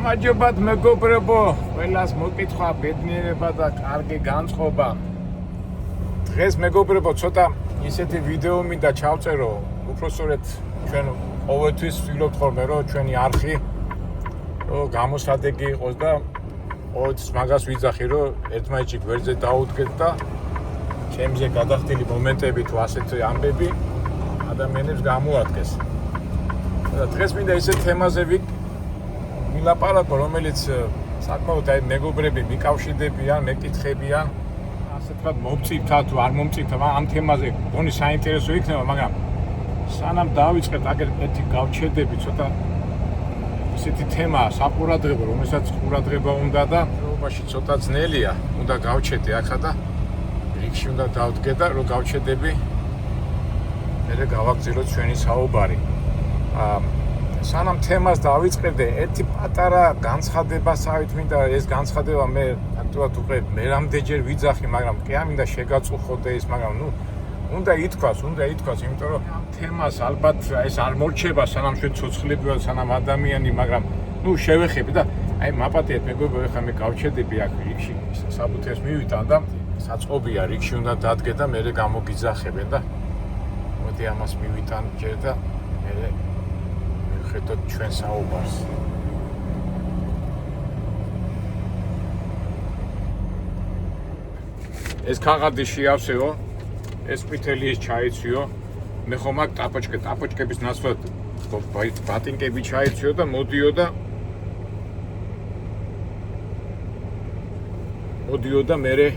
გამარჯობათ მეგობრებო, ყველას მოკითხვა, ბედნიერება და კარგი განწყობა. დღეს მეგობრებო, ცოტა ისეთი ვიდეო მინდა ჩავწერო, უпростоრეთ ჩვენ ყოველთვის ვცდილობთ ხოლმე რომ ჩვენი არხი გამოსადეგი იყოს და ყოველთვის მაგას ვიძახი რომ ერთმანეთში გვერდზე დაუდგეთ და ჩემზე გადახდილი მომენტები თუ ასეთი ამბები ადამიანებს გამოადგეს. და დღეს მინდა ისეთ თემაზე ვილაპარაკო, რომელიც საკმაოდ მეგობრები მიკავშირდებიან, მეკითხებიან, ასე თქვათ მომწიფთა თუ არ მომწიფთა, ამ თემაზე გონი საინტერესო იქნება, მაგრამ სანამ დავიწყეთ აგერეთი გავჩერდები, ცოტა ისეთი თემაა საყურადღებო, რომელსაც ყურადღება უნდა და პრობაში ცოტა ძნელია, უნდა გავჩერდე ახლა და რიგში უნდა დავდგე და რომ გავჩერდები, მერე გავაგზავნოთ ჩვენი საუბარი. სანამ თემას დავიწყებდე, ერთი პატარა განცხადებასავით მინდა ეს განცხადება მე აქტუალურად უკვე მერამდეჯერ ვიძახი, მაგრამ კი ამინდა შეგაწუხოდე ის, მაგრამ უნდა ითქვას, იმიტომ რომ თემას ალბათ ეს არ მორჩება, სანამ ჩვენ ცოცხლები ვართ, სანამ ადამიანი, მაგრამ შევეხები და მაპატიეთ მეგობრებო, ხა მე გავჩერდები აქ რიგში, საბუთეს მივიტან და საწყობია რიგში უნდა დადგე და მერე გამოგიძახებენ და მოდი ამას მივიტან ჯერ და მერე ხედოთ ჩვენ საუბარს. ეს ქაღალდი შეავსეო, ეს ყვითელი ეს ჩაეციო, მე ხომ აქ ტაპოჩკების ნაცვლად ბატინკები ჩაეციო და მოდიო და მერე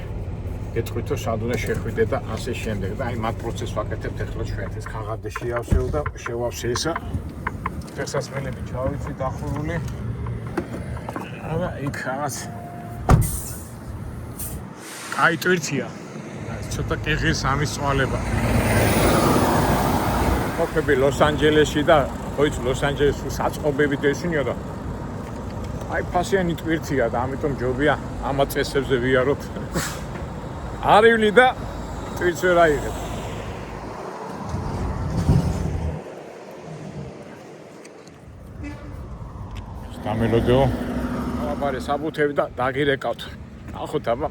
გეტყვითო სად უნდა შეხვიდე და ასე შემდეგ და მაგ პროცესს ვაკეთებთ ახლა ჩვენ. ეს ქაღალდი შეავსეო და შევავსე ესა ფეხსაცმელები ჩავიცი დახურული. იქ რაღაც კაი ტვირთია. ცოტა კეღის ამის წვალება. მოხები ლოს-ანჯელესში და ხოიც ლოს-ანჯელესში საწყობებით ესინია და ფასიანი ტვირთია და ამიტომ ჯობია ამ წესებზე ვიაროთ. არივლი და ტვირთს ვერ აიღებ. გამელოდეო აბარე საბუთები და დაგირეკავთ. ნახოთ აბა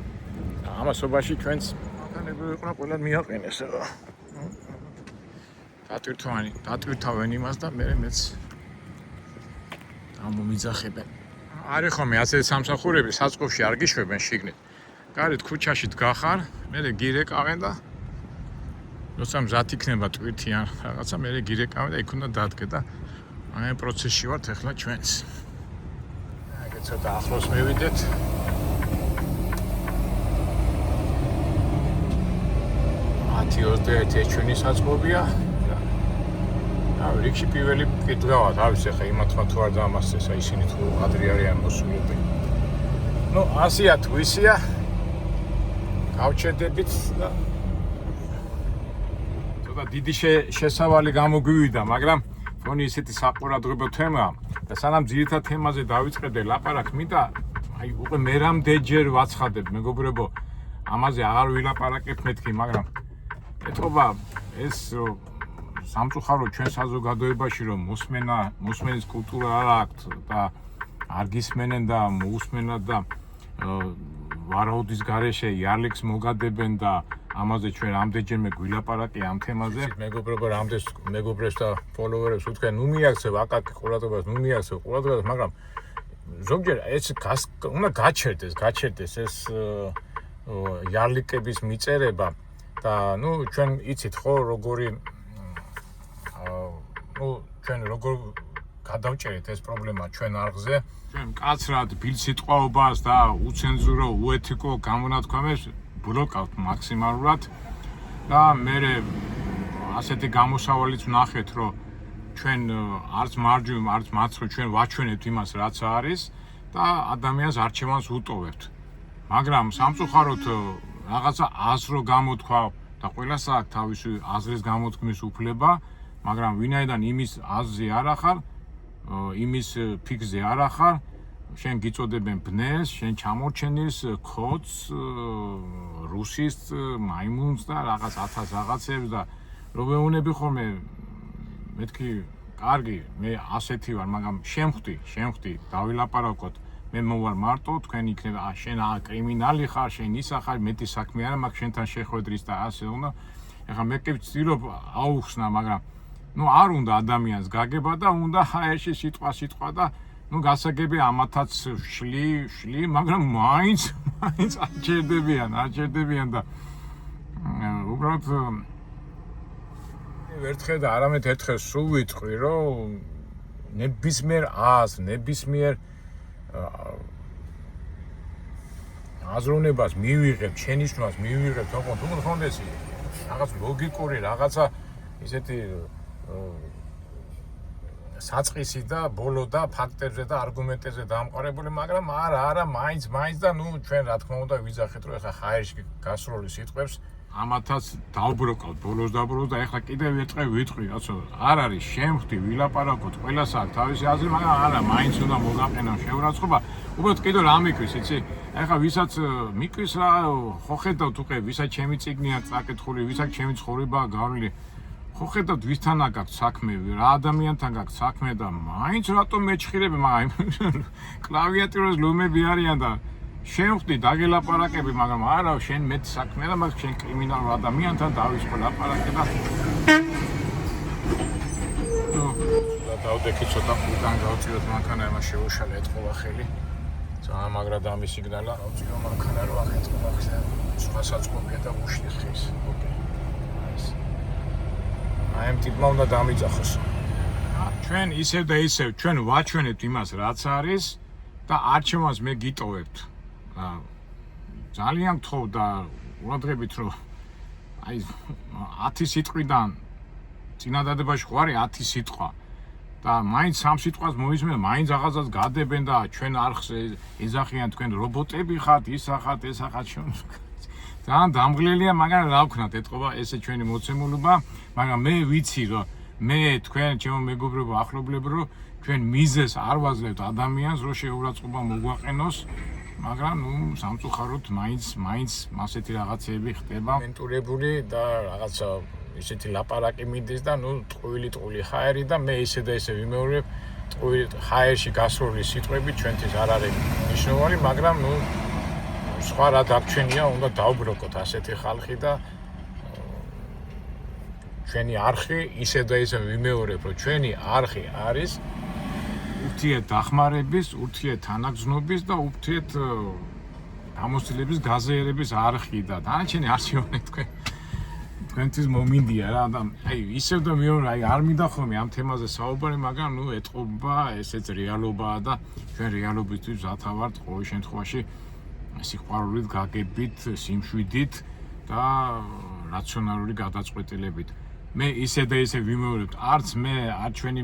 ამასობაში ჩვენს მანქანები იყო ყველა მიაყენეს. დატვირთავენ იმას და მეც ამომიძახებენ. არის ხომ ასე სამსახურები საწყობში არ გიშვებენ შიგნით. გარეთ ქუჩაში დგახარ, მე გირეკავენ და როცა მზად იქნება ტვირთი ან რაღაცა, მე გირეკავენ და იქ უნდა დადგე და ამ პროცესში ვართ ახლა ჩვენც. ცოტა ახლოს მივიდეთ. ეს ჩვენი საწყობია. რიგში პირველი კითხავთ, არის ახლა იმათმა თუ არ დაამასწრეს, ისინი თუ ადრე არიან მოსულები. ასია თუ ისია. გავჩერდებით და ცოტა დიდი შესავალი გამოგვივიდა, მაგრამ თონი ისეთი საყურადღებო თემაა და სანამ ძირითად თემაზე დავიწყებდე ლაპარაკს, მინდა უკვე მერამდეჯერ ვაცხადებ მეგობრებო, ამაზე აღარ ვილაპარაკებ მეთქი, მაგრამ ეთქობა ეს სამწუხარო ჩვენ საზოგადოებაში რომ მოსმენის კულტურა არ აქვს და არ გისმენენ და მოусმენად და ვარაუდის გარეშე იარლიქს მოგადებენ და ამაზე ჩვენ რამდენჯერმე გვილაპარაკე ამ თემაზე. მეგობრებო, რამდენს მეგობრებს და ფოლოვერებს უთქვენ, მიაქცევ აკაკი ყურადღებას, მაგრამ ზოგჯერ ეს უნდა გაჩერდეს ეს იარლიკების მიწერება და ჩვენ იცით ხო ჩვენ როგორ გადავჭერეთ ეს პრობლემა ჩვენ არხზე. ჩვენ მკაცრად ბილსიტყვაობას და უცენზურო, უეთიკო გამონათქვამებს ბროკავთ მაქსიმალურად და მე ასეთი გამოსავალიც ვნახეთ, რომ ჩვენ არც მარჯვენ, არც მარცხნივ ჩვენ ვაჩვენებთ იმას, რაც არის და ადამიანს არჩევანს უტოვებთ. მაგრამ სამწუხაროდ რაღაცა აზრო გამოთქვა და ყველას აქვს თავისი აზრის გამოთქმის უფლება, მაგრამ ვინაიდან იმის აზრზე არ ახარ, იმის ფიქრზე არ ახარ, შენ გიწოდებენ ბნეს, შენ ჩამორჩენის, ქოც, რუსის, მაიმუნს და რაღაც 1000 რაღაცებს და რომ ვეუნები ხოლმე მეთქი კარგი, მე ასეთი ვარ, მაგრამ შემხვდი, დავილაპარაკოთ. მე მოვალ მარტო, თქვენ იქნება შენ კრიმინალი ხარ, შენ ისა ხარ, მეტი საქმე არა მაქვს შენთან შეხვედრის და ასე უნდა. ეხლა მე კი ვცდილობ აუხსნა, მაგრამ არ უნდა ადამიანს გაგება და უნდა ჰაერში სიტყვა და გასაგები ამათაც შლი, მაგრამ მაინც არჩერდებიან და უბრალოდ ერთხელ და არამედ ერთხელ სულ ვიტყვი, რომ ნებისმიერ ნებისმიერ აზროვნებას მივიღებ, შენიშვნას მივიღებ, თქო, თუნდაც რაღაც ლოგიკური რაღაცა ისეთი საწყისი და ბოლო და ფაქტებზე და არგუმენტებზე დამყარებული, მაგრამ არა, მაინც და ჩვენ რა თქმა უნდა ვიძახეთ, რომ ეხლა ჰაერში გასროლის სიტყვებს ამათაც დავბროკავთ ბოლოს და ეხლა კიდევ ერთხელ ვიტყვი, რაცო არ არის შემხვდი, ვილაპარაკოთ, ყველას აქვს თავისი აზრი, მაგრამ არა, მაინც უნდა მოგაყენო შეურაცხყოფა. უბრალოდ კიდევ რა მიკვის, იცი? ეხლა ვისაც მიკვის რა, ხო ხედავთ უკვე, ვისაც ჩემი წიგნია წაკითხული, ვისაც ჩემი ცხოვრებაა გავლილი. ხო ხედავთ ვისთან აქვს საქმე, რა ადამიანთან აქვს საქმე და მაინც რატომ მეჩხირები, მაგრამ კლავიატურას ლომები არიან და შემხვდი დაგელაპარაკები, მაგრამ არა, შენ მეტ საქმე და მაგ შენ კრიმინალურ ადამიანთან დავიწყო ლაპარაკი და დავდექი ცოტა უკან გავწიოთ მანქანა, იმას შეუშალე ეთყობა ხელი. ძალიან მაგრა დამისიგნალა, გავწიო მანქანა რო ახეთყობა ხელი. სხვა საწყობია და უშლის ხის. ოკეი. აი ამ ტიპმა უნდა დამიძახოს. ჩვენ ისევ და ისევ ჩვენ ვაჩვენებთ იმას, რაც არის და არჩევანს მე გიტოვებთ. ძალიან გთხოვ და ურადღებით, რომ აი 10 სიტყვიდან წინადადებაში ხوارი 10 სიტყვა და მაინც 3 სიტყვას მოისმენ, მაინც რაღაცას გადებენ და ჩვენ არხს ეძახიან თქვენ რობოტები ხართ, ისა ხართ, ესა ხართ. ძალიან დამღლელია, მაგრამ რა ვქნათ, ეთყობა ესე ჩვენი მოცემულობა, მაგრამ მე ვიცი, რომ მე თქვენ ჩემო მეგობრებო, ახლობლებო, რომ ჩვენ მიზეს არ ვაძლევთ ადამიანს, რომ შეურაცხყოფა მოგვაყენოს, მაგრამ სამწუხაროდ მაინც ასეთი რაღაცები ხდება. მენტურებული და რაღაცა ისეთი ლაპარაკი მიდის და ტყუილი ჰაერი და მე ისე და ისე ვიმეორებ, ჰაერში გასროლის სიტყვები ჩვენთვის არ არის მნიშვნელოვანი, მაგრამ სხვა რა დარჩენია, უნდა დავბროკოთ ასეთი ხალხი და ჩვენი არხი ისე და ისე ვიმეორებ, რომ ჩვენი არხი არის ურთიერთ დახმარების, ურთიერთ თანაგზნობის და ურთიერთ გამოცდილების გაზიარების არხი და დანარჩენი არჩევანი თქვენთვის მომინდია რა და აი ისევ და მეორე აი არ მინდა ხოლმე ამ თემაზე საუბარი, მაგრამ ეთყობა ესეც რეალობაა და ჩვენ რეალობისთვის მზათა ვართ ყოველ შემთხვევაში სიყვარულით, გაგებით, სიმშვიდით და რაციონალური გადაწყვეტილებით. მე ისე და ისე ვიმეორებ, არც მე, არ ჩვენი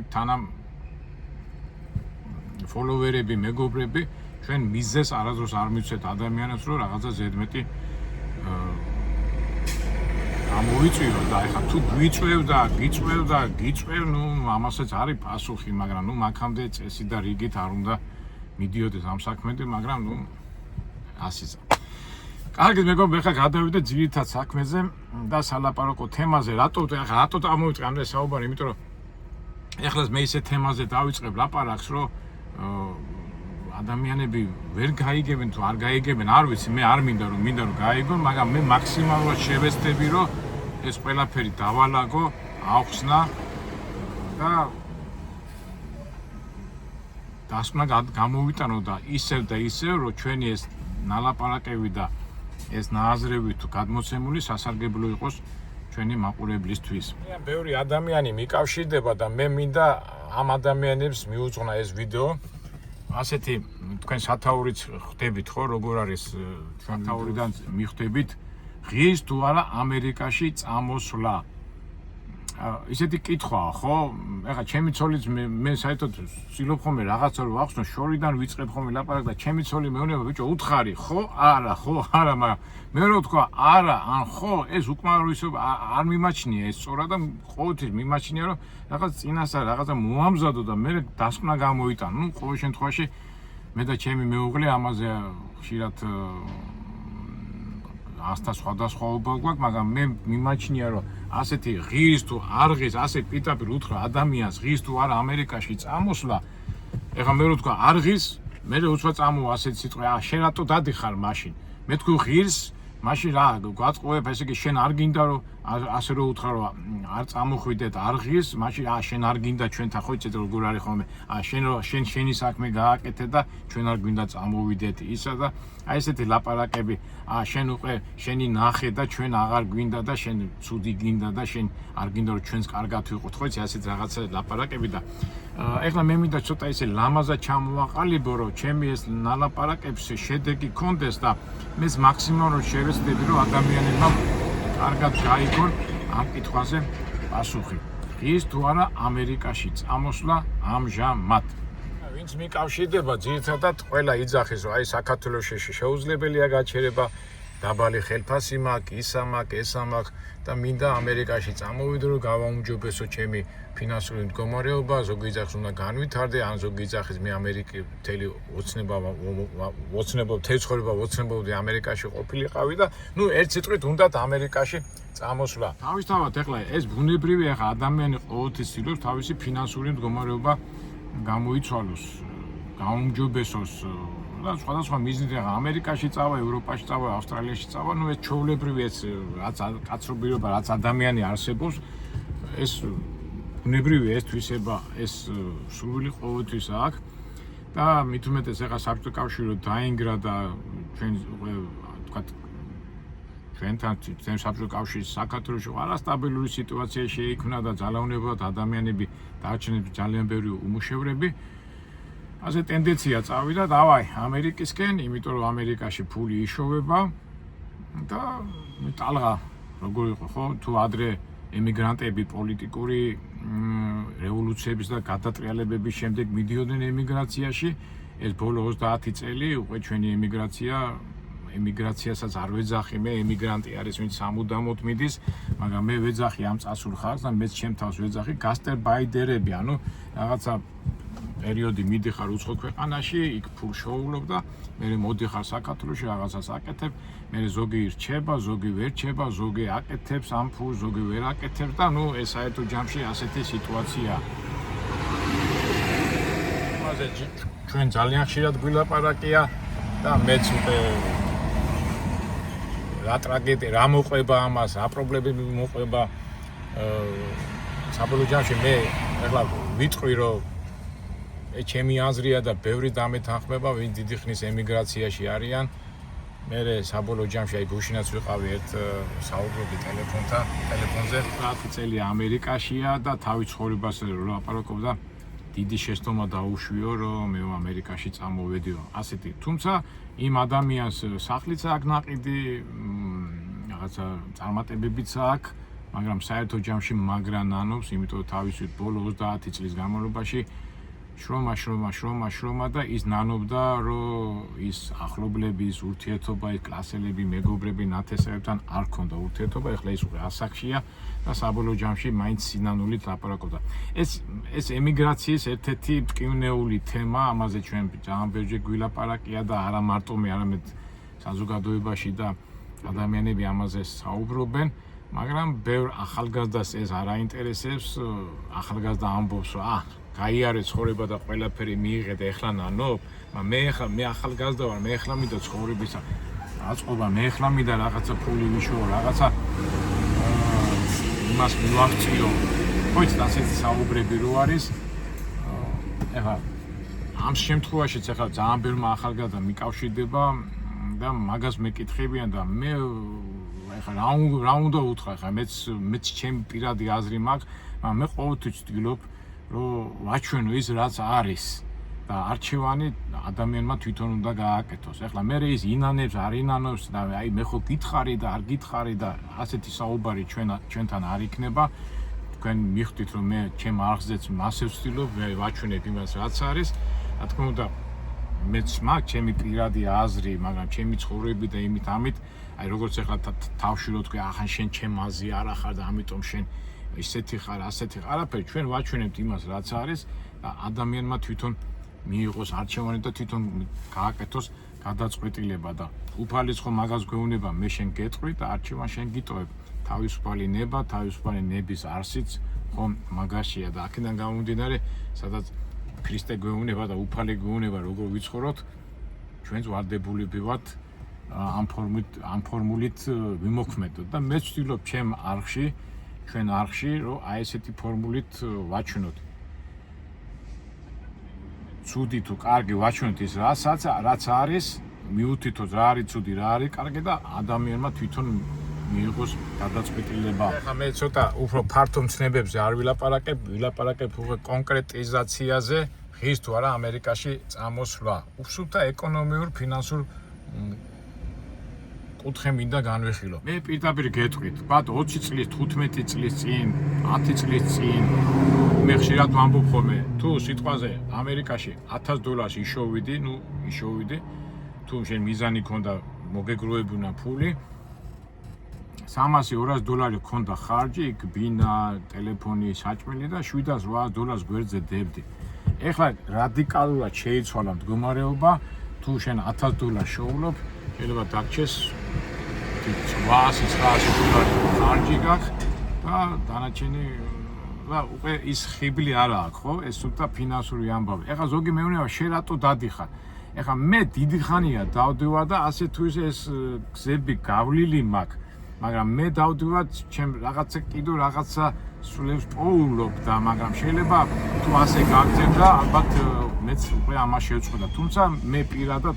ფოლოვერები, მეგობრები, ჩვენ მიზეს არასდროს არ მივცეთ ადამიანებს, რომ რაღაცა ზედმეტი გამოვიწვიო და ეხლა თუ გიწვევ, ამასაც არის პასუხი, მაგრამ მაგამდე წესი და რიგით არ უნდა მიდიოდეს ამ საქმეზე, მაგრამ ასეა. კარგით მეგობრებო, ეხლა გადავიდე ძირითად საქმეზე და სალაპარაკო თემაზე. რატო ამოვიწყე ამდე საუბარი, იმიტომ რომ ეხლა მე ისე თემაზე დავიწყებ ლაპარაკს, რომ ადამიანები ვერ გაიგებენ თუ არ გაიგებენ, არ ვიცი, მე არ მინდა რომ გაიგონ, მაგრამ მე მაქსიმალურად შევეცდები, რომ ეს ყველაფერი დავალაგო, ახსნა და დასკვნა გამოვიტანო და ისევ, რომ ჩვენი ეს ნალაპარაკები და ეს ნააზრევი თუ გადმოცემული სასარგებლო იყოს ჩვენი მაყურებლისთვის. ბევრი ადამიანი მიკავშირდება და მე მინდა ამ ადამიანებს მიუძღვნა ეს ვიდეო. ასეთი თქვენ სათაურიც ხდებით ხო, როგორ არის სათაურიდან მიხვდებით ღირს თუ არა ამერიკაში წამოსვლა. ისეთი კითხვაა, ხო? ეხლა ჩემი ცოლიც მე საერთოდ ვცდილობ ხოლმე რაღაცა რომ ვახსნო, შორიდან ვიწყებ ხოლმე ლაპარაკს და ჩემი ცოლი მეუბნება, ბიჭო, უთხარი, ხო, არა, მაგრამ მე რო თქვა არა, ან ხო, ეს უკმარისობა არ მიმაჩნია ეს სწორად და ყოველთვის მიმაჩნია, რომ რაღაც წინასწარ რაღაცა მოამზადო და მე დასკვნა გამოიტანო. ყოველ შემთხვევაში მე და ჩემი მეუღლე ამაზე ხშირად ასთა სხვადასხვაობა გვაქვს, მაგრამ მე მიმაჩნია, რომ ასეთი ღირს თუ არ ღირს, ასე პირდაპირ უთხრა ადამიანს ღირს თუ არა ამერიკაში წამოსვლა, ეხლა მე რო თქვა არ ღირს, მე უცბა წამოვა ასეთი სიტყვა, შენ რატო დადიხარ მაშინ? მე თქვი ღირს, მაშინ რა გვაწყობებ, ესე იგი შენ არ გინდა რომ ასე რო უთხრა რომ არ წამოხვიდეთ არ ღირს, მაშინ შენ არ გინდა ჩვენთან ხო იცით როგორ არის ხოლმე, შენ შენი საქმე გააკეთე და ჩვენ არ გვინდა წამოვიდეთ ისა და აი ესეთი ლაპარაკები, შენ უკვე შენი ნახე და ჩვენ აღარ გვინდა და შენ ცუდი გინდა და შენ არ გინდა რომ ჩვენს კარგად ვიყოთ, ხო იცი ასეთ რაღაცა ლაპარაკები და ეხლა მე მინდა ცოტა ისე ლამაზად ჩამოვაყალიბო, რომ ჩემი ეს ნალაპარაკებს შედეგი კონდეს და მეც მაქსიმალურად შევეცდები, რომ ადამიანებმა კარგად გაიგონ ამ კითხვაზე პასუხი. ღირს თუ არა ამერიკაში წამოსვლა ამჟამად. ვინც მიკავშირდება ძირითადად ყველა იძახის, რომ აი საქართველოში შეუძლებელია გაჩერება, დაბალი ხელფასი მაქვს, ისა მაქვს, ესა მაქვს და მინდა ამერიკაში წამოვიდე, რომ გავაუმჯობესო ჩემი ფინანსური მდგომარეობა, ზოგი იძახის უნდა განვითარდე, ან ზოგი იძახის მე ამერიკი მთელი მთელი ცხოვრება ვოცნებობდი ამერიკაში ყოფილიყავი და ნუ ერთ სიტყვით უნდათ ამერიკაში წამოსვლა. თავისთავად ეხლა ეს ბუნებრივია, ეხლა ადამიანი ყოველთვის ცდილობს თავისი ფინანსური მდგომარეობა გამოიცვალოს, გაუმჯობესოს და სხვადასხვა მიზნით ეხლა ამერიკაში წავა, ევროპაში წავა, ავსტრალიაში წავა, ნუ ეს ჩვეულებრივი ეს რაც კაცობრიობა, რაც ადამიანი არსებობს, ეს ბუნებრივია ეს თვისება, ეს სურვილი ყოველთვის აქვს და მით უმეტეს ეხლა საბჭოთა კავშირი რო დაინგრა და ჩვენ ვთქვათ ჩვენთან საბჭოთა კავშირის საქართველოში არასტაბილური სიტუაცია შეიქმნა და ძალაუნებად ადამიანები დაარჩნენ ძალიან ბევრი უმუშევრები. ასე ტენდენცია წავიდა დავაი ამერიკისკენ, იმიტომ რომ ამერიკაში ფული იშოვება და ტალღა როგორ იყო ხო? თუ ადრე ემიგრანტები პოლიტიკური რევოლუციების და გადატრიალებების შემდეგ მიდიოდნენ ემიგრაციაში, ეს ბოლო 30 წელი უკვე ჩვენი ემიგრაციასაც არ ვეძახი, მე ემიგრანტი არის, ვინც სამუდამოდ მიდის, მაგრამ მე ვეძახი ამ წასულ ხალხს და მეც ჩემ თავს ვეძახი გასტერბაიტერები, ანუ რაღაცა პერიოდი მიდიხარ უცხო ქვეყანაში, იქ ფულ შოულობ და მე მოდიხარ საქართველოში რაღაცას აკეთებ, მე ზოგი რჩება, ზოგი ვერ რჩება, ზოგი აკეთებს ამ ფულს, ზოგი ვერ აკეთებს და ნუ ეს საერთო ჯამში ასეთი სიტუაციაა. მასე ჩვენ ძალიან ხშირად გვილაპარაკია და მეც უკვე რა ტრაგედია, რა მოყვება ამას, რა პრობლემები მოყვება საბოლოო ჯამში მე ეხლა ვიტყვი რომ ჩემი აზრია და ბევრი დამეთანხმება, ვინც დიდი ხნის ემიგრაციაში არიან. მე საბოლოო ჯამში აი გუშინაც ვიყავი ერთ საუბრობდი ტელეფონზე, 10 წელი ამერიკაშია და თავის ცხოვრებას ლაპარაკობდა. დიდი შეცდომა დაუშვიო, რომ მე ამერიკაში წამოვედიო. ასეთი, თუმცა იმ ადამიანს სახლიც აქვს ნაყიდი, რაღაცა წარმატებებიც აქვს, მაგრამ საერთო ჯამში მაგრა ნანობს, იმიტომ რომ თავისით ბოლო 30 წლის განმავლობაში შრომა და ის ნანობდა, რომ ის ახლობლები, ის ურთიერთობა, ის კლასელები, მეგობრები, ნათესავებთან არ ქონდა ურთიერთობა, ეხლა ის უკვე ასაკშია და საბოლოო ჯამში მაინც სინანულით ლაპარაკობდა. ეს ემიგრაციის ერთ-ერთი მტკივნეული თემა, ამაზე ჩვენ ძალიან ბევრჯერ გვილაპარაკია და არა მარტო მე, არამედ საზოგადოებაში და ადამიანები ამაზე საუბრობენ, მაგრამ ბევრ ახალგაზრდას ეს არ აინტერესებს, ახალგაზრდა ამბობს, რომ გაიარე ცხოვრება და ყველაფერი მიიღე და ეხლა ნანობ, მაგრამ მე ახალგაზრდა ვარ, მე ეხლა მინდა ცხოვრებისა აწყობა, მე ეხლა მინდა რაღაცა ფული ვიშოვო, რაღაცა იმას მივაღწიო. ხო იცით, ასეთი საუბრები რო არის. ეხლა ამ შემთხვევაშიც ეხლა ძალიან ბევრმა ახალგაზრდა მიკავშირდება და მაგას მეკითხებიან და მე ეხლა რა უნდა უთხრა, ეხლა მეც ჩემი პირადი აზრი მაქვს, მაგრამ მე ყოველთვის ვცდილობ რომ ვაჩვენო ის რაც არის და არჩევანი ადამიანმა თვითონ უნდა გააკეთოს. ეხლა მე ის ინანებს, არ ინანებს და აი მე ხო გითხარი და არ გითხარი და ასეთი საუბარი ჩვენთან არ იქნება. თქვენ მიხვდით რომ მე ჩემ არხზეც მასე ვცდილობ, მე ვაჩვენებ იმას რაც არის. რა თქმა უნდა მეც მაქვს ჩემი პირადი აზრი, მაგრამ ჩემი ცხოვრები და იმით ამით, აი როგორც ეხლა თავში რო თქვი, ახან შენ ჩემაზე არ ახარ და ამიტომ შენ ისეთი ხარ, ასეთი ხარ, არაფერი, ჩვენ ვაჩვენებთ იმას, რაც არის და ადამიანმა თვითონ მიიღოს არჩევანი და თვითონ გააკეთოს გადაწყვეტილება და უფალიც ხომ მაგას გვეუბნება მე შენ გეტყვი და არჩევან შენ გიტოვებ. თავისუფალი ნება, თავისუფალი ნების არსიც ხომ მაგაშია და აქედან გამომდინარე, სადაც ქრისტე გვეუბნება და უფალი გვეუბნება როგორ ვიცხოვროთ, ჩვენც ვარდებულები ვართ ამ ფორმულით ვიმოქმედოთ და მე ვცდილობ ჩვენ არხში რომ აი ესეთი ფორმულით ვაჩვენოთ. ცუდი თუ კარგი ვაჩვენოთ ის რაც არის, მიუთითოთ რა არის ცუდი, რა არის კარგი და ადამიანმა თვითონ მიიღოს გადაწყვეტილება. ახლა მე ცოტა უფრო ფართო მცნებებზე არ ვილაპარაკებ უკვე კონკრეტიზაციაზე, ღირს თუ არა ამერიკაში წამოსვლა. უბრალოდ ეკონომიურ, ფინანსურ კუთხე მინდა განვიხილო. მე პირდაპირ გეტყვით, ბატ 20 წლის, 15 წლის წინ, 10 წლის წინ მე ხშირად ვამბობ ხოლმე, თუ სიტყვაზე ამერიკაში $1000 ისოვიდი, თუ შენ მიზანი ქონდა მოგეგროვებინა ფული, $300-200 ქონდა ხარჯი, იქ ბინა, ტელეფონი, საჭმელი და $700-800 გვერდზე დებდი. ეხლა რადიკალურად შეიცვალა მდგომარეობა, თუ შენ $1000 შოულობ, შეიძლება დაგჭეს $800-900 ხარჯი გაქვს და დანარჩენი და უკვე ის ხიბლი არა აქვს, ხო? ეს სულთა ფინანსური ამბავი. ეხლა ზოგი მეუბნება, შენ რატო დადიხარ? ეხლა მე დიდი ხანია დავდივარ და ასე თუ ისე ეს გზები გავლილი მაქვს, მაგრამ მე დავდივარ, ჩემ რაღაცა კიდევ რაღაცა სულებს პოულობ და მაგრამ შეიძლება თუ ასე გაგრძელდა, ალბათ მეც უკვე ამას შევწყვეტა. თუმცა მე პირადად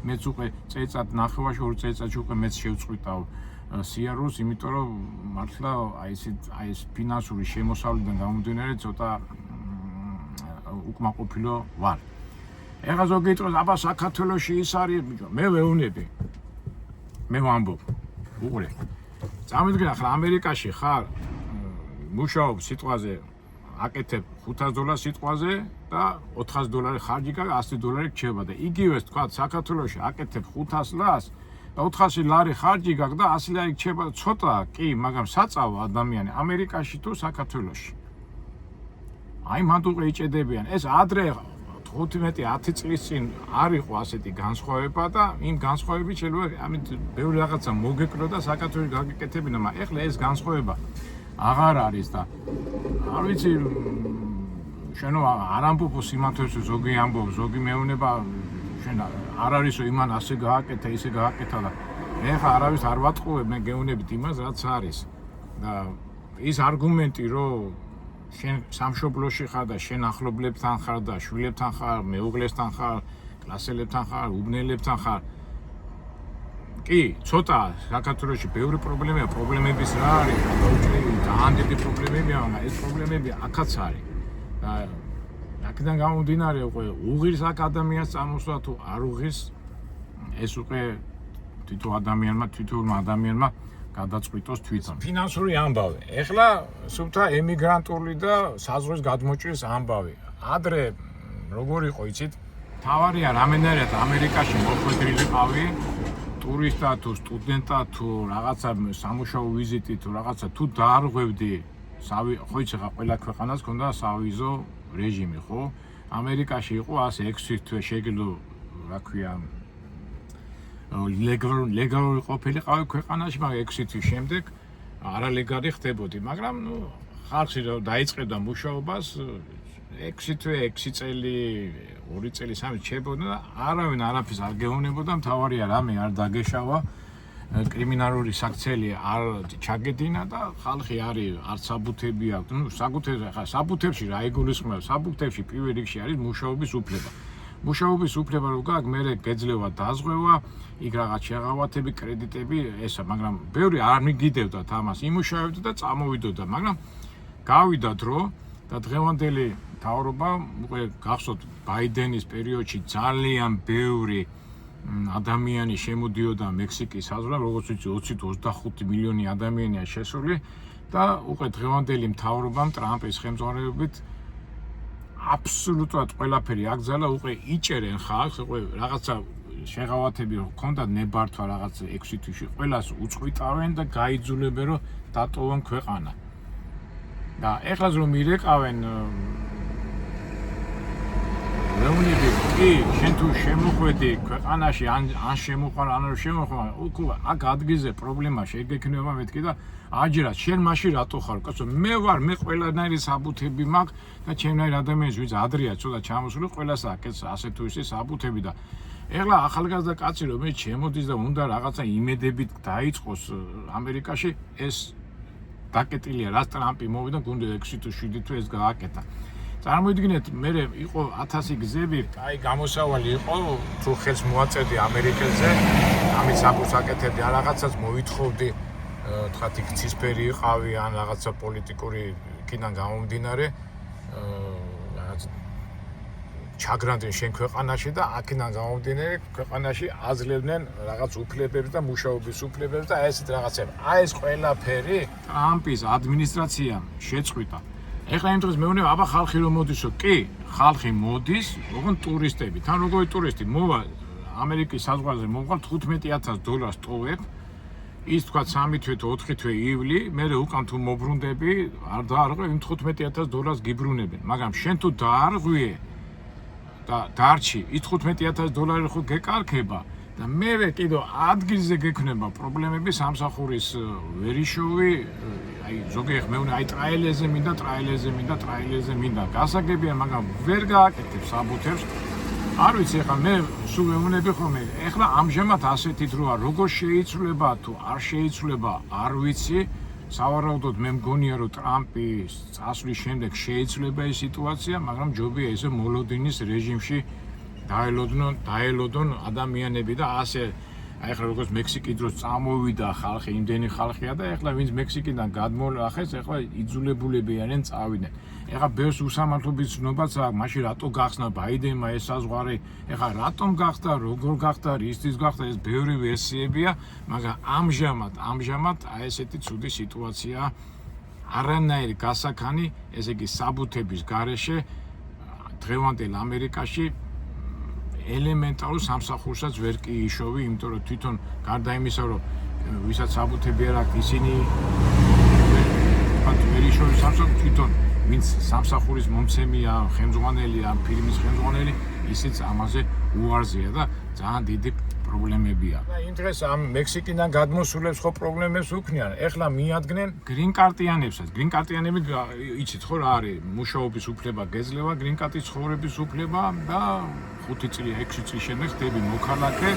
მეც უკვე წელიწად ნახევარში, 2 წელიწადში უკვე მეც შევწყვიტავ სიარულს, იმიტომ რომ მართლა აი ეს ფინანსური შემოსავლიდან გამომდინარე ცოტა უკმაყოფილო ვარ. ეხლა ზოგი იტყვის, აბა საქართველოში ის არის, მე ვეუბნები. მე ვამბობ. უყურე. წამიდგენ ახლა ამერიკაში ხარ, მუშაობ სიტყვაზე, აკეთებ $500 სიტყვაზე და $400 ხარჯი გაქვს, $100 რჩება და იგივეს თქვა საქართველოში აკეთებ $500 და $400 ხარჯი გაქვს და $100 რჩება, ცოტა კი, მაგრამ საწავო ადამიანი ამერიკაში თუ საქართველოში. აი მანდ უკვე იჭედებიან. ეს ადრე 15-10 წლის წინ არ იყო ასეთი განსხვავება და იმ განსხვავებით შეიძლება ამით ბევრი რაღაცა მოგეკრო და საქართველოს გაგეკეთებინა, მაგრამ ეხლა ეს განსხვავება აღარ არის და არ ვიცი შენო არ ამბობ სიმართლეს, ზოგი ამბობს, ზოგი მეუბნება შენ არ არისო იმან ასე გააკეთა, ისე გააკეთა და მე ხა არავის არ ვატყუებ, მე გეუბნებით იმას რაც არის და ის არგუმენტი რომ შენ სამშობლოში ხარ და შენ ახლობლებთან ხარ და შვილებთან ხარ, მეუღლესთან ხარ, კლასელებთან ხარ, უბნელებთან ხარ. კი, ცოტა საქართველოში ბევრი პრობლემების რა არის, ძალიან დიდი პრობლემებია, მაგრამ ეს პრობლემები აქაც არის. და აქედან გამომდინარე უკვე უღირს აქ ადამიანს წამოსვლა თუ არ უღირს, ეს უკვე თვითონ ადამიანმა გადაწყვიტოს თვითონ. ფინანსური ამბავი. ეხლა სულთა ემიგრანტული და საზღვრის გადმოჭრის ამბავი. ადრე როგორ იყო, იცით? თავარია რამენერად ამერიკაში მოხვედრილიყავი, ტურისტად თუ სტუდენტად თუ რაღაცა სამუშაო ვიზიტი თუ რაღაცა თუ დაარღვევდი, ხო იცი ხა ყველა ქვეყანას ქონდა სავიზო რეჟიმი, ხო? ამერიკაში იყო ასე 6 თვე შეგიძლო, რა ქვია, ლეგალური ყოფილიყავი ქვეყანაში, მაგრამ 6 თვის შემდეგ არალეგალი ხდებოდი, მაგრამ ხალხი დაიწყებდა მუშაობას 6 თვე, 6 წელი, 2 წელი, 3 ჩებოდა და არავინ არაფერს არ გეუბნებოდა, მთავარია რამე არ დაგეშავა, კრიმინალური საქციელი არ ჩაგედინა და ხალხი არის, არც საბუთები აქვს, საბუთებში რა იგულისხმება, საბუთებში პირველ რიგში არის მუშაობის უფლება. მუშაობის უფლება რო გაქვს, მე გეძლევა დაზღვევა, იქ რაღაც შეღავათები, კრედიტები, ესა, მაგრამ ბევრი არ მიგიდევდათ ამას, იმუშავებდა და წამოვიდოდა, მაგრამ გავიდა დრო და დღევანდელი მთავრობა, უკვე გახსოვთ ბაიდენის პერიოდში ძალიან ბევრი ადამიანი შემოდიოდა მექსიკის საზღვრიდან, როგორც ვიცი 20-25 მილიონი ადამიანია შესული და უკვე დღევანდელი მთავრობამ ტრამპის ხელმძღვანელობით აბსოლუტურად ყველაფერი აკრძალა, უკვე იჭერენ ხალხს, უკვე რაღაცა შეღავათები ჰქონდა ნებართვა რაღაც 6 თვეში, ყველას უწყვიტავენ და გაიძულებენ რომ დატოვონ ქვეყანა. და ეხლა რომ მირეკავენ მეუნები კი შენ თუ შემოხვედი ქვეყანაში ან შემოყვან ან არ შემოყვან უკუ აქ ადგილზე პრობლემა შეგექნება მეთქი და აჯერა შენ მაშინ რატო ხარ კაცო მე ვარ მე ყველანაირი საბუთები მაქვს და ჩემნაირ ადამიანს ვინც ადრეა ცოტა ჩამოსული ყველას აქ ასე თუ ისე საბუთები და ეხლა ახალგაზრდა კაცი რომ მე შემოდის და უნდა რაღაცა იმედებით დაიწყოს ამერიკაში ეს დაკეტილია რაც ტრამპი მოვიდა გუნდი 6 თუ 7 თუ ეს გააკეთა წარმოიდგინეთ მე იყო 1000 გზები აი გამოსავალი იყო თუ ხელს მოაწერდი ამერიკაზე ამით საფუძს აკეთებდი ან რაღაცას მოვითხოვდი თქვა იქ ცისფერი იყავი ან რაღაცა პოლიტიკური იქიდან გამომდინარე რაღაც ჩაგრანდნენ შენ ქვეყანაში და აქედან გამომდინარე ქვეყანაში აძლევდნენ რაღაც უფლებებს და მუშაობის უფლებებს და ესეთ რაღაცები აი ეს ყველაფერი ტრამპის ადმინისტრაციამ შეწყვიტა ეხლა იმ დროს მეუბნება აბა ხალხი რომ მოდისო კი ხალხი მოდის ოღონდ ტურისტები თან როგორი ტურისტი მოვა ამერიკის საზღვარზე მოვა $15000 ტოვებ ის თქვა 3 თვე თუ 4 თვე ივლი მე უკან თუ მობრუნდები არ დაარღვე იმ $15000 გიბრუნებენ მაგრამ შენ თუ დაარღვიე და დარჩი ის $15000 ხო გეკარქება და მე კიდევ ადგილზე გექნება პრობლემები სამსახურის ვერიშოვი აი ზოგი ხმეუნე აი ტრაილერზე მინდა გასაგებია მაგრამ ვერ გააკეთებს საბუთებს არ ვიცი ეხლა მე სულ მეუნები ხოლმე ეხლა ამჟამად ასეთით როა როგორ შეიცვლება თუ არ შეიცვლება არ ვიცი სავარაუდოდ მე მგონია რომ ტრამპის წასვლის შემდეგ შეიცვლება ეს სიტუაცია მაგრამ ჯობია ესე მოლოდინის რეჟიმში დაელოდონ ადამიანები და ასე აი ახლა როგორც მექსიკის დროს წამოვიდა ხალხი იმდენი ხალხია და ეხლა ვინც მექსიკიდან გადმოახეს ეხლა იძულებულები არიან წავიდნენ ეხლა ბევრს უსამართლობის ცნობაც აქვს მაშინ რატო გახსნა ბაიდენმა ეს საზღვარი ეხლა რატომ გახდა როგორ გახდა რისთვის გახდა ეს ბევრი ვერსიებია მაგრამ ამჟამად აი ესეთი ცუდი სიტუაცია არანაირი გასაქანი ესე იგი საბუთების გარეშე დღევანდელ ამერიკაში ელემენტარულ სამსახურსაც ვერ კი იშოვი, იმიტომ რომ თვითონ გარდა იმისა, რომ ვისაც საბუთები არ აქვს, ისინი ვერ იშოვი სამსახურს თვითონ ვინც სამსახურის მომცემია, ხელმძღვანელია, ფილმის ხელმძღვანელი, ისიც ამაზე უარზია და ძალიან დიდი პრობლემებია. და იმ დღეს ამ მექსიკიდან გადმოსულებს ხო პრობლემებს უქმნიან. ეხლა მიადგნენ გრინ-კარტიანებსაც. გრინ-კარტიანები იცით ხო რა არის? მუშაობის უფლება გეძლევა, გრინ-კარტის ცხოვრების უფლება და 5 წელი, 6 წლის შემდეგ ხდები მოქალაქე.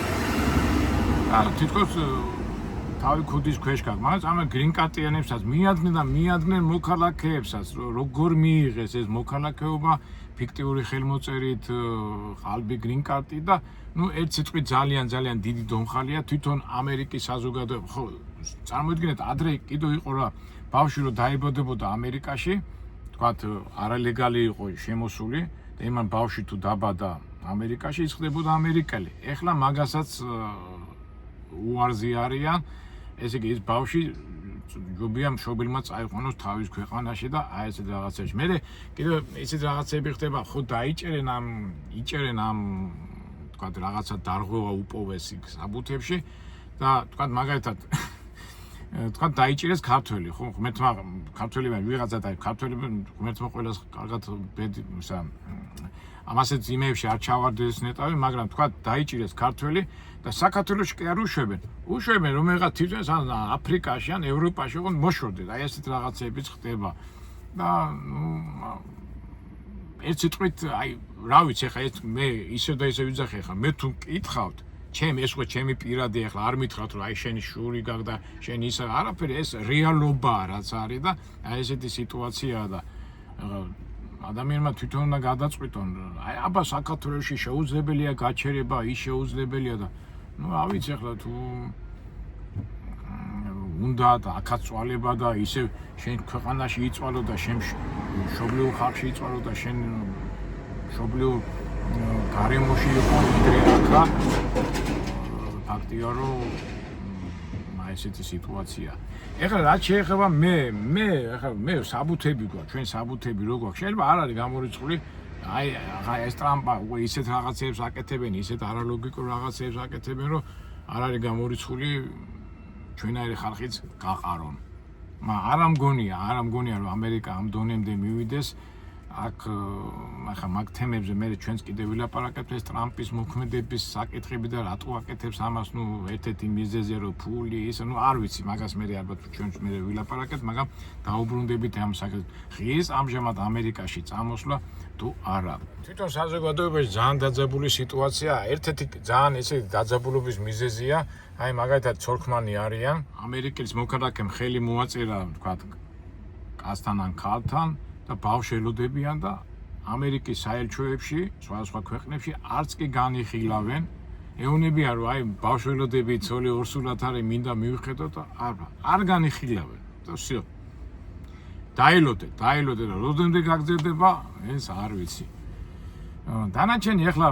თითქოს თავი ქუდის ქვეშ გაქვს, მაგრამ ამ გრინ-კარტიანებსაც მიადგნენ მოქალაქეებსაც, როგორ მიიღეს ეს მოქალაქეობა ფიქტიური ხელმოწერით, ყალბი გრინ-კარტი და ну ერთ სიტყვით ძალიან დიდი დომხალია თვითონ ამერიკის საზოგადოება. ხო, წარმოიდგინეთ, ადრე კიდევ იყო რა, ბავშვი რომ დაიბადებოდა ამერიკაში, თქვათ, არალეგალი იყო შემოსული და იმან ბავშვი თუ დაბადა ამერიკაში, ის ხდებოდა ამერიკელი. ეხლა მაგასაც უარზი არიან, ესე იგი, ეს ბავშვი ჯობია მშობელმა წაიყვანოს თავის ქვეყანაში და აი ესეთ რაღაცებში. მე კიდევ ისეთ რაღაცები ხდება, ხო დაიჭერენ ამ თქვათ რაღაცა დარღვევა უპოვეს იქ საბუთებში და თქვათ მაგალითად თქვათ დაიჭირეს ქართველი, ხო ღმერთმა ქართველებმა ვიღაცა და ქართველები ღმერთმა ყველას კარგად ისა ამასეთ იმეებში არ ჩავარდეს ნეტავი, მაგრამ თქვათ დაიჭირეს ქართველი და საქართველოში კი არ უშვებენ რომ ეხა თვითონ აფრიკაში ან ევროპაში ოღონდ მოშორდეთ. აი ესეთ რაღაცებიც ხდება და ერთ სიტყვით აი რა ვიცი ეხა ეს მე ისე და ისე ვიძახი ეხა მე თუ მკითხავთ ეს ხო ჩემი პირადი ეხლა არ მითხრათ რომ აი შენი შური გაქვს და შენ ისა არაფერი ეს რეალობაა რაც არის და აი ესეთი სიტუაციაა და ადამიანმა თვითონ უნდა გადაწყვიტონ აი აბა საქართველოში შეუძლებელია გაჩერება ის შეუძლებელია და ну არ ვიცი ეხლა თუ უნდა და აქაც წვალება და ისე შენ ქვეყანაში იწვალო და შენ მშობლიურ ხალხში იწვალო და შენ მშობლიურ გარემოში იყო იმდრე ახლა ფაქტია რომ ესეთი სიტუაცია. ეხლა რაც შეეხება მე საბუთები გვაქვს, ჩვენ საბუთები რო გვაქვს, შეიძლება არ არის გამორიცხული აი ეს ტრამპა ისეთ რაღაცებს აკეთებენ, ისეთ არალოგიკურ რაღაცებს აკეთებენ, რომ არ არის გამორიცხული ჩვენაირი ხალხიც გაყარონ. მაგრამ არ ამგონია რომ ამერიკა ამ დონემდე მივიდეს აქ ახლა მაგ თემებზე მე ჩვენს კიდე ვილაპარაკებთ ეს ტრამპის მოქმედების საკითხები და რატო აკეთებს ამას, ერთ-ერთი მიზეზია რომ ფული ის, არ ვიცი, მაგას მე ალბათ ჩვენ მე ვილაპარაკებთ, მაგრამ დაუბრუნდებით ამ საკითხს. ღირს ამჟამად ამერიკაში წამოსვლა თუ არა. თვითონ საზოგადოებაში ძალიან დაძაბული სიტუაციაა. ერთ-ერთი ძალიან ესეთი დაძაბულობის მიზეზია, აი მაგალითად ცოლქმანი არიან, ამერიკის მოქალაქემ ხელი მოაწერა, ვთქვათ, კაცთან ან ქალთან და ბავშვი ელოდებიან და ამერიკის საელჩოებში, სხვადასხვა ქვეყნებში არც კი განიხილავენ. ეუბნებიან, რომ აი ბავშველოდები ცოლი ორსულად არის, მინდა მივხედოთ და არ განიხილავენ. და всё. დაილოდეთ და როდემდე გაგრძელდება, ეს არ ვიცი. დანარჩენი ახლა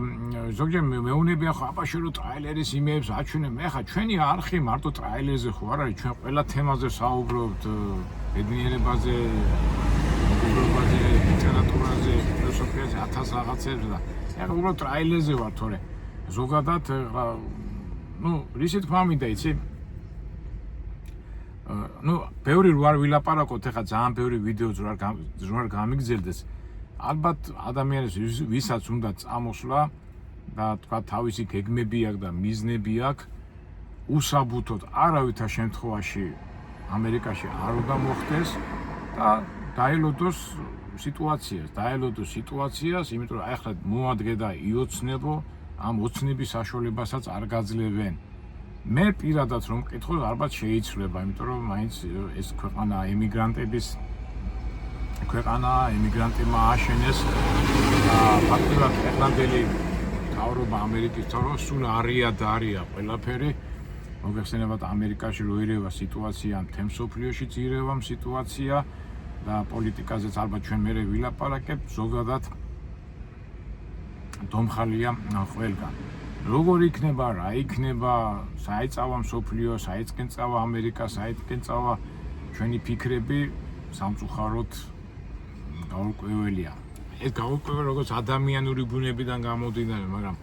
ზოგჯერ მეუბნებიან ხო აბა შენ რო ტრაილერის იმეებს აჩვენე, მე ხა ჩვენი არხი მარტო ტრაილერზე ხო არ არის, ჩვენ ყველა თემაზე საუბრობთ, ბედნიერებაზე, მეგობრობაზე, ლიტერატურაზე, ფილოსოფიაზე, 1000 რაღაცებზე და ახლა უბრალოდ ტრაილერზე ვარ თორე ზოგადად რისი თქმა მინდა იცი? ბევრი რო არ ვილაპარაკოთ, ახლა ძალიან ბევრი ვიდეო რო არ გამიგზელდეს. ალბათ ადამიანებს ვისაც უნდა წამოსვლა და თქვა თავისი გეგმები აქვს და მიზნები აქვს, უსაბუთოდ არავითარ შემთხვევაში ამერიკაში არ უნდა მოხდეს და დაელოდოს სიტუაციას, იმიტომ რომ ახლა მოადგე და იოცნებო, ამ ოცნების საშუალებასაც არ გაძლევენ. მე პირადად რომ მკითხო, ალბათ შეიცვლება, იმიტომ რომ მაინც ეს ქვეყანა ემიგრანტებმა აშენეს და ფაქტობრივად ეხლანდელი მთავრობა ამერიკის მთავრობა სულ არია ყველაფერი. მოგეხსენებათ ამერიკაში რო ირევა სიტუაცია, მთელ მსოფლიოში ირევა სიტუაცია და პოლიტიკაზეც ალბათ ჩვენ მერე ვილაპარაკებთ, ზოგადად დომხალია ყველგან. როგორ იქნება, რა იქნება, საერთო მსოფლიო, საერთკენ წავა ამერიკა, საერთკენ წავა ჩვენი ფიქრები სამწუხაროდ გაურკვეველია. ეს გაურკვეველი როგორც ადამიანური ბუნებიდან გამომდინარე, მაგრამ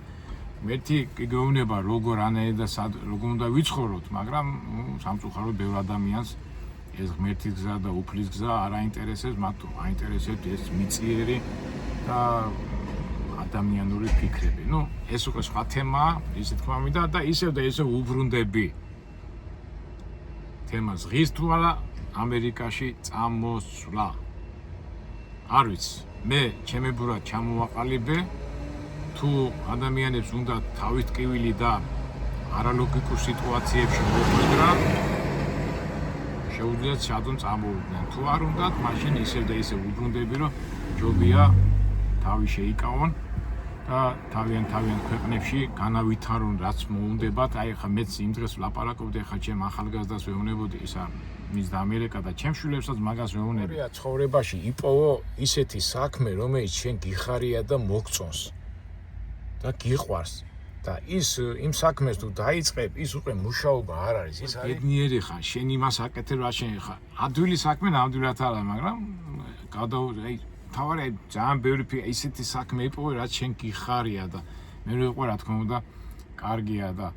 მერთი გეუბნება როგორ ანაირ და როგორ უნდა ვიცხოვროთ, მაგრამ სამწუხაროდ ბევრ ადამიანს ეს ღმერთის გზა და უფლის გზა არ აინტერესებს, მათ აინტერესებს ეს მიწიერი და ადამიანური ფიქრები. ეს უკვე სხვა თემაა, ისე თქმა მინდა და ისევ უბრუნდები თემას ღირს თუ არა ამერიკაში წამოსვლა. არ ვიცი, მე ჩემებურად ჩამოვაყალიბე, თუ ადამიანებს უნდა თავის ტკივილი და არალოგიკურ სიტუაციებში მოხვედრა, შეუძლიათ ჩადონ წამოვიდნენ. თუ არ უნდათ, მაშინ ისევ და ისევ უბრუნდები, რომ ჯობია თავი შეიკავონ და თავიანთ ქვეყნებში განავითარონ, რაც მოუნდებათ. აი ხა მეც იმ დღეს ვლაპარაკობდი, ხა ჩემ ახალგაზრდას ვეუბნებოდი, ისა მის და ამერიკა და ჩემ შვილებსაც მაგას ვეუბნები. ცხოვრებაში იპოვო ისეთი საქმე, რომელიც შენ გიხარია და მოგწონს და გიყვარს. და ის იმ საქმეს თუ დაიწყებ, ის უკვე მუშაობა არ არის, ის არის ბედნიერი ხარ, შენ იმას აკეთებ, რა შენ ხარ. ადვილი საქმე ნამდვილად არა, მაგრამ თავარი ძალიან ბევრი ისეთი საქმე იპოვე, რაც შენ გიხარია და მე ვიყო რა თქმა უნდა, კარგია და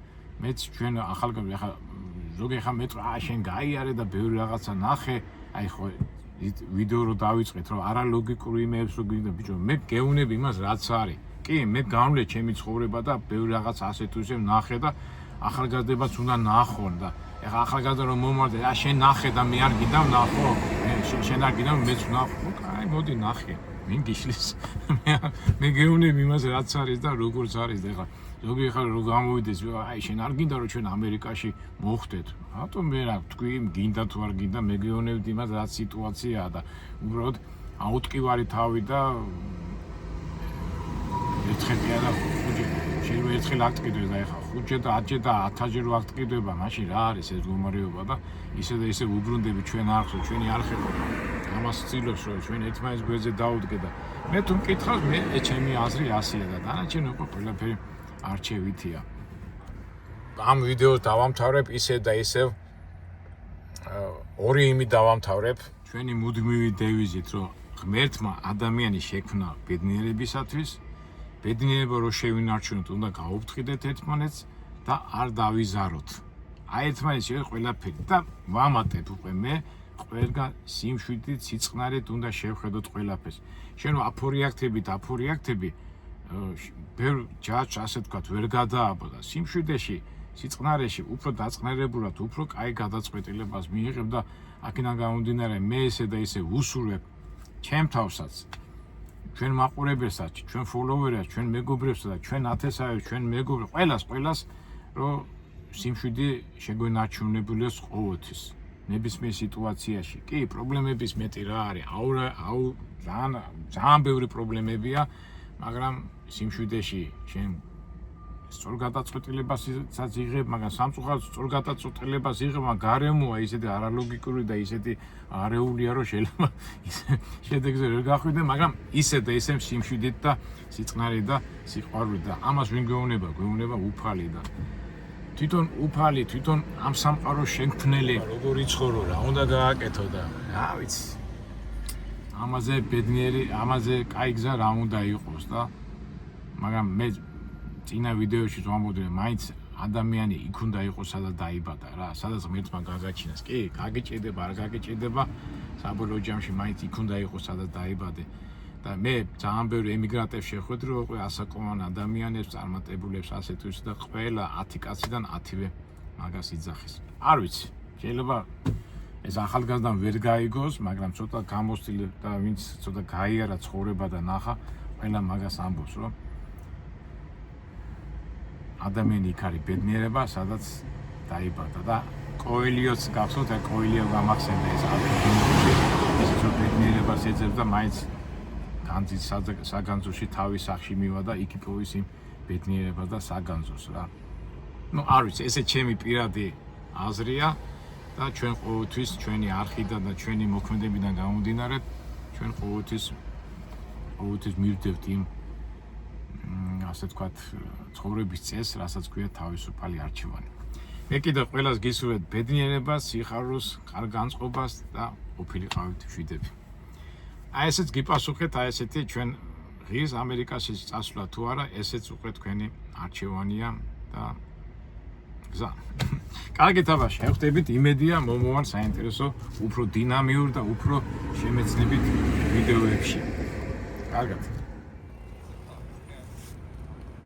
მეც ჩვენ ახალგაზრდა ხა ზოგი ხა მე შენ გაიარე და ბევრი რაღაცა ნახე, აი ხო ვიდეო რო დავიწყეთ, რომ არალოგიკურ იმეებს რო გინდა ბიჭო, მე გეუნები იმას რაც არის. კი, მე გამვლე ჩემი ცხოვრება და ბევრი რაღაც ასე თუ ისე ნახე და ახალგაზრდებაც უნდა ნახონ და ეხლა ახალგაზრდა რომ მომარდე, შენ ნახე და მე არ გინდა ვნახო, შენ არ გინდა მეც ვნახო, აი მოდი ნახე, მინ გიშლის. მე გეუნები იმას რაც არის და როგორც არის და ეხლა ზოგი ხარ რო გამოვიდეს, აი შენ არ გინდა რომ ჩვენ ამერიკაში მოხვდეთ. რატომ მე რა თქვი, გინდა თუ არ გინდა, მე გეუნებდი იმას რაც სიტუაციაა და უბრალოდ აუტკივარი თავი და ერთხელი არა ხუჯი, შეიძლება ერთხელ აქტკიდდეს და ეხა 5 და 10 და 1000 რო აქტკიდება, მაშინ რა არის ეს მდგომარეობა და ისე და ისე უბრუნდები ჩვენ არხზე, ჩვენი არხი ამას ცდილობს რომ ჩვენ ერთმანეთის გვერდზე დაუდგე და მე თუ მკითხავს, მე ჩემი აზრი ასია და დანარჩენი უკვე ყველაფერი არჩევითია. ამ ვიდეოს დავამთავრებ ისე და ისევ ორი იმით დავამთავრებ, ჩვენი მუდმივი დევიზით, რომ ღმერთმა ადამიანის შექმნა ბედნიერებისათვის, ბედნიერება რო შევინარჩუნოთ, უნდა გაუფრთხილდეთ ერთმანეთს და არ დავიზაროთ. აი ერთმანეთს ყველაფერი და ვამატებ უკვე მე ყველგან სიმშვიდით, სიწყნარით უნდა შევხედოთ ყველაფერს. შენ აფორიაქტები ბევრ ჯაჭვს ასე ვთქვათ ვერ გადააბოდა. სიმშვიდეში, სიწყნარეში უფრო დაწყნარებულად, უფრო კაი გადაწყვეტილებას მიიღებ და აქედან გამომდინარე მე ესე და ისე ვუსურვებ ჩემ თავსაც, ჩვენ მაყურებელსაც, ჩვენ ფოლოვერებს, ჩვენ მეგობრებსა და ჩვენ ათესავებს, ჩვენ მეგობრებს, ყველას რომ სიმშვიდე შეგვენარჩუნებულოს ყოველთვის. ნებისმიერ სიტუაციაში. კი, პრობლემების მეტი რა არის. ძალიან ბევრი პრობლემებია, მაგრამ სიმშვიდეში შენ სწორ გადაწყვეტილებასაც იღებ, მაგრამ სამწუხაროდ სწორ გადაწყვეტილებას იღებ, მაგრამ გარემოა ისეთი არალოგიკური და ისეთი არეულია, რომ შეიძლება შედეგზე ვერ გახვიდე, მაგრამ ისე და ისე სიმშვიდით და სიწყნარით და სიყვარულით და ამას ვინ გვეუბნება უფალი და თვითონ უფალი, თვითონ ამ სამყაროს შემქმნელი როგორ იცხოვრო რა უნდა გააკეთო და რა ვიცი ამაზე ბედნიერი, ამაზე კაი გზა რა უნდა იყოს და მაგრამ მე წინა ვიდეოში ვამბობდი მაინც ადამიანი იქ უნდა იყოს სადაც დაიბადა რა, სადაც ღმერთმა გაგაჩინეს. კი, გაგიჭირდება, არ გაგიჭირდება, საბოლოო ჯამში მაინც იქ უნდა იყოს სადაც დაიბადე. და მე ძალიან ბევრი ემიგრანტებს შეხვედრი რომ უკვე ასაკოვან ადამიანებს, წარმატებულებს ასე თუ ისე და ყველა 10 კაციდან 10-ვე მაგას იძახის. არ ვიცი, შეიძლება ეს ახალგაზრდამ ვერ გაიგოს, მაგრამ ცოტა გამოსტილი და ვინც ცოტა გაიარა ცხოვრება და ნახა, ყველა მაგას ამბობს, რომ ადამიანი იქ არის ბედნიერება, სადაც დაიბადა და კოელიოც გახსოვთ, კოელიო გამახსენდა ეს ის ბედნიერებას ეძებს და მაინც განძის საგანძოში თავის სახში მივა და იქ იპოვის იმ ბედნიერებას და საგანძოს რა. ნუ არ ვიცი, ესე ჩემი პირადი აზრია და ჩვენ ყოველთვის ჩვენი არხიდან და ჩვენი მოქმედებიდან გამომდინარე ჩვენ ყოველთვის მივდევთ იმ ასე ვთქვათ ცხოვრების წესს, რასაც ქვია თავისუფალი არჩევანი. მე კიდევ ყველას გისურვებთ ბედნიერებას, სიხარულს, კარგ განწყობას და ყოფილიყავით მშვიდები. აი ესეც გიპასუხეთ, აი ესეთი ჩვენ ღირს ამერიკაში წასვლა თუ არა, ესეც უკვე თქვენი არჩევანია და გზა. კარგით აბა, შევხვდებით, იმედია მომავალ საინტერესო, უფრო დინამიურ და უფრო შემეცნებით ვიდეოებში. კარგად.